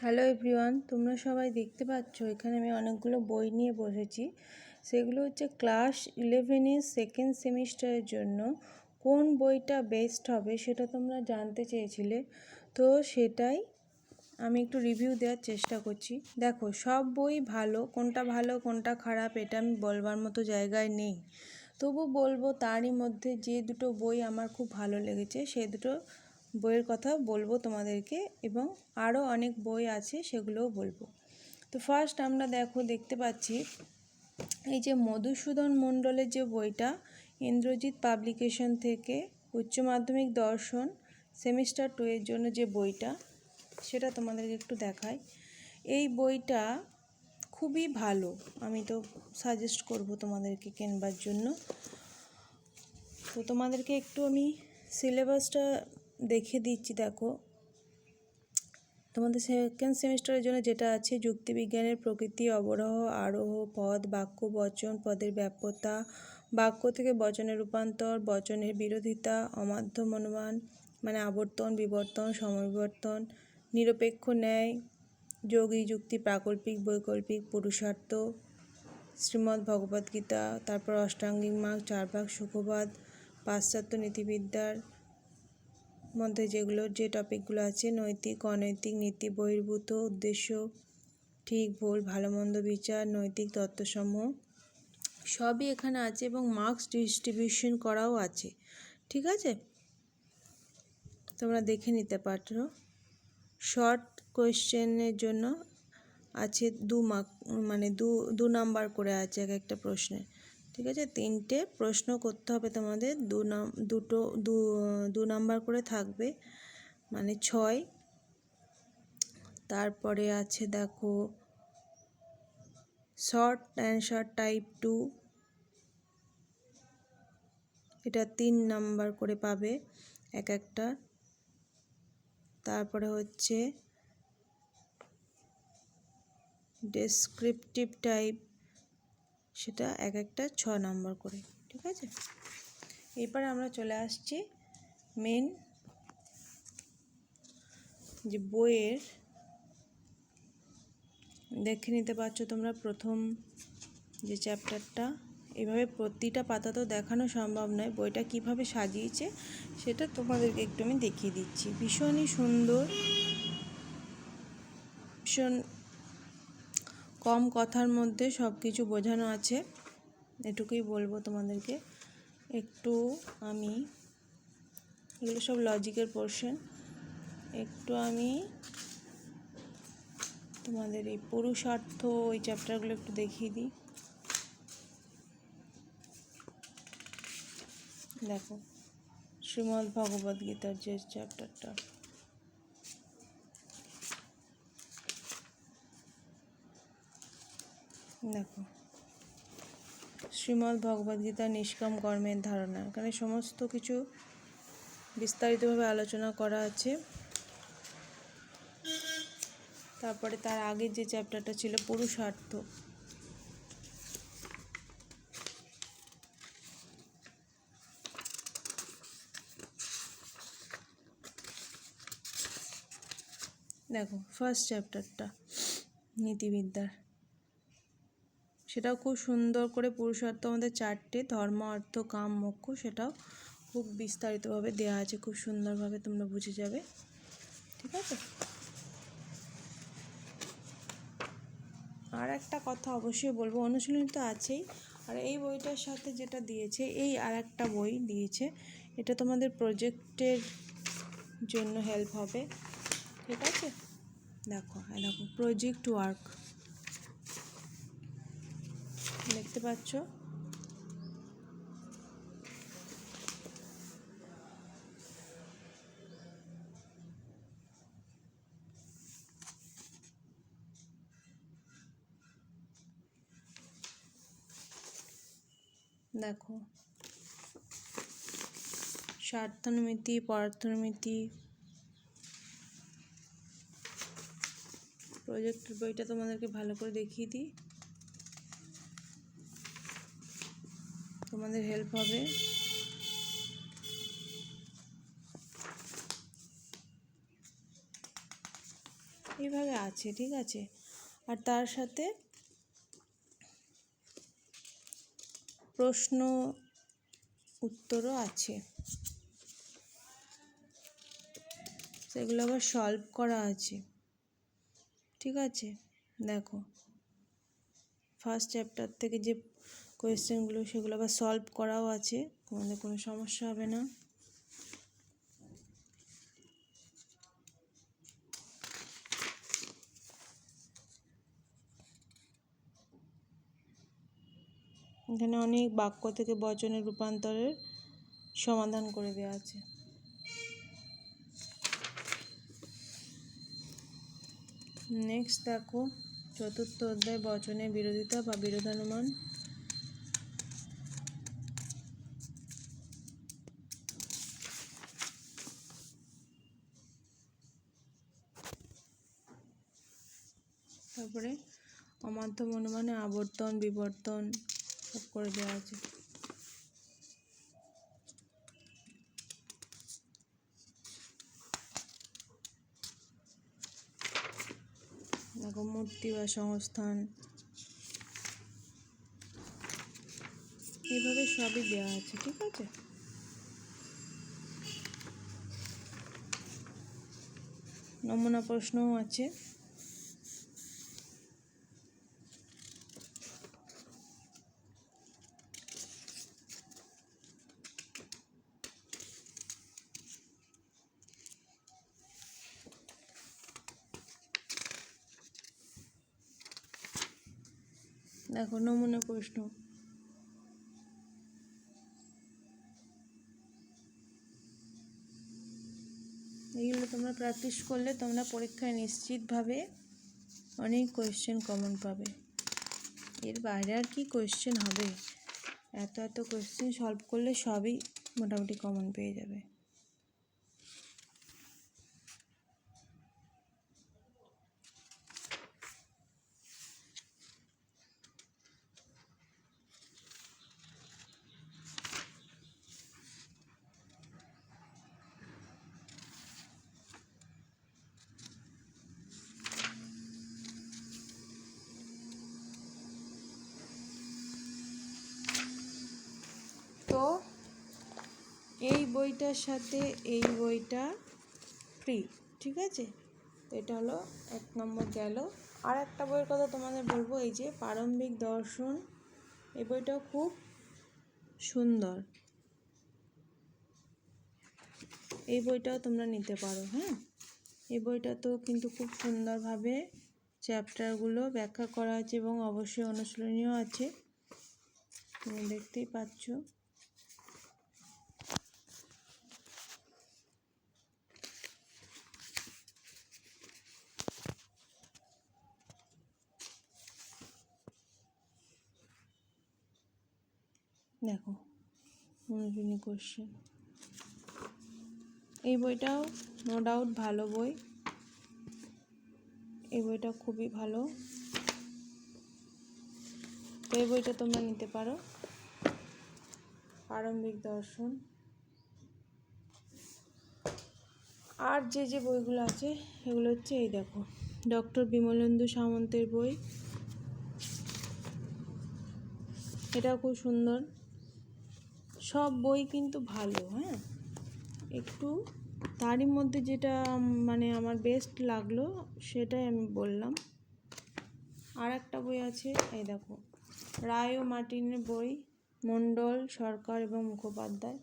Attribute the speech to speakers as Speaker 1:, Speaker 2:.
Speaker 1: Hello everyone, তোমরা সবাই দেখতে পাচ্ছ এখানে আমি অনেকগুলো বই নিয়ে বসেছি। সেগুলো হচ্ছে ক্লাস 11-এর সেকেন্ড সেমিস্টারের জন্য কোন বইটা বেস্ট হবে সেটা তোমরা জানতে চেয়েছিলে। তো সেটাই আমি একটু রিভিউ দেওয়ার চেষ্টা করছি। দেখো, সব বই ভালো কোনটা খারাপ এটা আমি বলবার মতো জায়গায় নেই, তবু বলবো তারই মধ্যে যে দুটো বই আমার খুব ভালো লেগেছে সেই দুটো বইয়ের কথা বলবো তোমাদেরকে, এবং আরও অনেক বই আছে সেগুলোও বলবো। তো ফার্স্ট আমরা দেখতে পাচ্ছি এই যে মধুসূদন মণ্ডলের যে বইটা, ইন্দ্রজিৎ পাবলিকেশন থেকে উচ্চ মাধ্যমিক দর্শন সেমিস্টার 2 এর জন্য যে বইটা, সেটা তোমাদেরকে একটু দেখাই। এই বইটা খুবই ভালো, আমি তো সাজেস্ট করব তোমাদেরকে কেনবার জন্য। তো তোমাদেরকে একটু আমি সিলেবাসটা দেখে দিচ্ছি। দেখো, তোমাদের সেকেন্ড সেমিস্টারের জন্য যেটা আছে, যুক্তিবিজ্ঞানের প্রকৃতি, অবরোহ আরোহ, পদ, বাক্য, বচন, পদের ব্যাপ্যতা, বাক্য থেকে বচনের রূপান্তর, বচনের বিরোধিতা, অমাধ্যম অনুমান মানে আবর্তন বিবর্তন সমবিবর্তন, নিরপেক্ষ ন্যায়, যৌগিক যুক্তি, প্রাকল্পিক বৈকল্পিক, পুরুষার্থ, শ্রীমদ্ ভগবদ্গীতা, তারপর অষ্টাঙ্গিক মার্গ, চারভাগ সুখবাদ, পাশ্চাত্য নীতিবিদ্যার মধ্যে যে টপিকগুলো আছে, নৈতিক অনৈতিক, নীতি বহির্ভূত, উদ্দেশ্য, ঠিক ভুল, ভালো মন্দ বিচার, নৈতিক তত্ত্বসমূহ সবই এখানে আছে, এবং মার্কস ডিস্ট্রিবিউশন করাও আছে। ঠিক আছে, তোমরা দেখে নিতে পারো। শর্ট কোয়েশ্চেনের জন্য আছে 2 মার্ক, মানে দু নাম্বার করে আছে এক একটা প্রশ্নে। ঠিক আছে, 3টে প্রশ্ন করতে হবে তোমাদের, দু নাম্বার করে থাকবে, মানে 6। তারপরে আছে দেখো শর্ট অ্যান্সার টাইপ 2, এটা 3 নাম্বার করে পাবে এক একটা। তারপরে হচ্ছে ডেসক্রিপটিভ টাইপ, সেটা এক একটা 6 নাম্বার করে। ঠিক আছে, এরপর আমরা চলে আসছি মেন যে বইয়ের। দেখে নিতে পারছো তোমরা প্রথম যে চ্যাপ্টারটা, এভাবে প্রতিটা পাতা তো দেখানো সম্ভব নয়, বইটা কিভাবে সাজিয়েছে সেটা তোমাদেরকে একটু আমি দেখিয়ে দিচ্ছি। ভীষণই সুন্দর, ভীষণ কম কথার মধ্যে সব কিছু বোঝানো আছে, এটুকুই বলবো তোমাদেরকে। একটু আমি এগুলো সব লজিকের পোর্শন, একটু আমি তোমাদের এই পুরুষার্থ ওই চ্যাপ্টারগুলো একটু দেখিয়ে দিই। দেখো, শ্রীমদ্ ভগবদ্গীতার যে চ্যাপ্টারটা, দেখো শ্রীমদ্ ভগবদ্গীতার নিষ্কাম কর্মের ধারণা, এখানে সমস্ত কিছু বিস্তারিতভাবে আলোচনা করা আছে। তারপরে তার আগের যে চ্যাপ্টারটা ছিল পুরুষার্থ, দেখো ফার্স্ট চ্যাপ্টারটা নীতিবিদ্যার, সেটাও খুব সুন্দর করে, পুরুষার্থ আমাদের 4টে, ধর্ম অর্থ কাম মোক্ষ, সেটাও খুব বিস্তারিতভাবে দেওয়া আছে, খুব সুন্দরভাবে তোমরা বুঝে যাবে। ঠিক আছে, আর একটা কথা অবশ্যই বলবো, অনুশীলনী তো আছেই, আর এই বইটার সাথে যেটা দিয়েছে, এই আর একটা বই দিয়েছে, এটা তোমাদের প্রজেক্টের জন্য হেল্প হবে। ঠিক আছে, দেখো প্রজেক্ট ওয়ার্ক দেখতে পাচ্ছ। দেখো স্বার্থানুমিতি, পরার্থনুমিতি, প্রজেক্টের বইটা তোমাদেরকে ভালো করে দেখিয়ে দিই, তোমাদের হেল্প হবে। এইভাবে আছে, ঠিক আছে। আর তার সাথে প্রশ্ন উত্তরও আছে, সেগুলো আবার সলভ করা আছে, ঠিক আছে। দেখো ফার্স্ট চ্যাপ্টার থেকে যে কোয়েশ্চেনগুলো সেগুলো আবার সলভ করাও আছে, তোমাদের কোনো সমস্যা হবে না। এখানে অনেক বাক্য থেকে বচনের রূপান্তরের সমাধান করে দেওয়া আছে। নেক্সট দেখো চতুর্থ অধ্যায় বচনের বিরোধিতা বা বিরোধানুমান। তারপরে অমাধ্যম অনুমানে আবর্তন বিবর্তন সব করে দেওয়া আছে। দেখো মূর্তি বা সংস্থান, এইভাবে সবই দেওয়া আছে, ঠিক আছে। নমুনা প্রশ্নও আছে। দেখো নমুনা প্রশ্ন, এইগুলো তোমরা প্র্যাকটিস করলে তোমরা পরীক্ষায় নিশ্চিতভাবে অনেক কোয়েশ্চেন কমন পাবে। এর বাইরে আর কি কোয়েশ্চেন হবে, এত এত কোয়েশ্চেন সলভ করলে সবই মোটামুটি কমন পেয়ে যাবে। তো এই বইটার সাথে এই বইটা ফ্রি, ঠিক আছে। তো এটা হলো 1 নম্বর গেল। আর একটা বইয়ের কথা তোমাদের বলবো, এই যে প্রারম্ভিক দর্শন, এই বইটাও খুব সুন্দর, এই বইটাও তোমরা নিতে পারো। হ্যাঁ, এই বইটা তো কিন্তু খুব সুন্দরভাবে চ্যাপ্টারগুলো ব্যাখ্যা করা আছে এবং অবশ্যই অনুশীলনীয় আছে, তুমি দেখতেই পাচ্ছ। দেখো অনুশীলনী কোশ্চেন, এই বইটাও নো ডাউট ভালো বই, এই বইটা খুবই ভালো। তো এই বইটা তোমরা নিতে পারো, প্রারম্ভিক দর্শন। আর যে যে বইগুলো আছে এগুলো হচ্ছে, এই দেখো ডক্টর বিমলেন্দু সামন্তের বই, এটাও খুব সুন্দর। সব বই কিন্তু ভালো, হ্যাঁ, একটু তারই মধ্যে যেটা মানে আমার বেস্ট লাগলো সেটাই আমি বললাম। আর একটা বই আছে, এই দেখো রায় ও মার্টিনের বই, মণ্ডল সরকার এবং মুখোপাধ্যায়,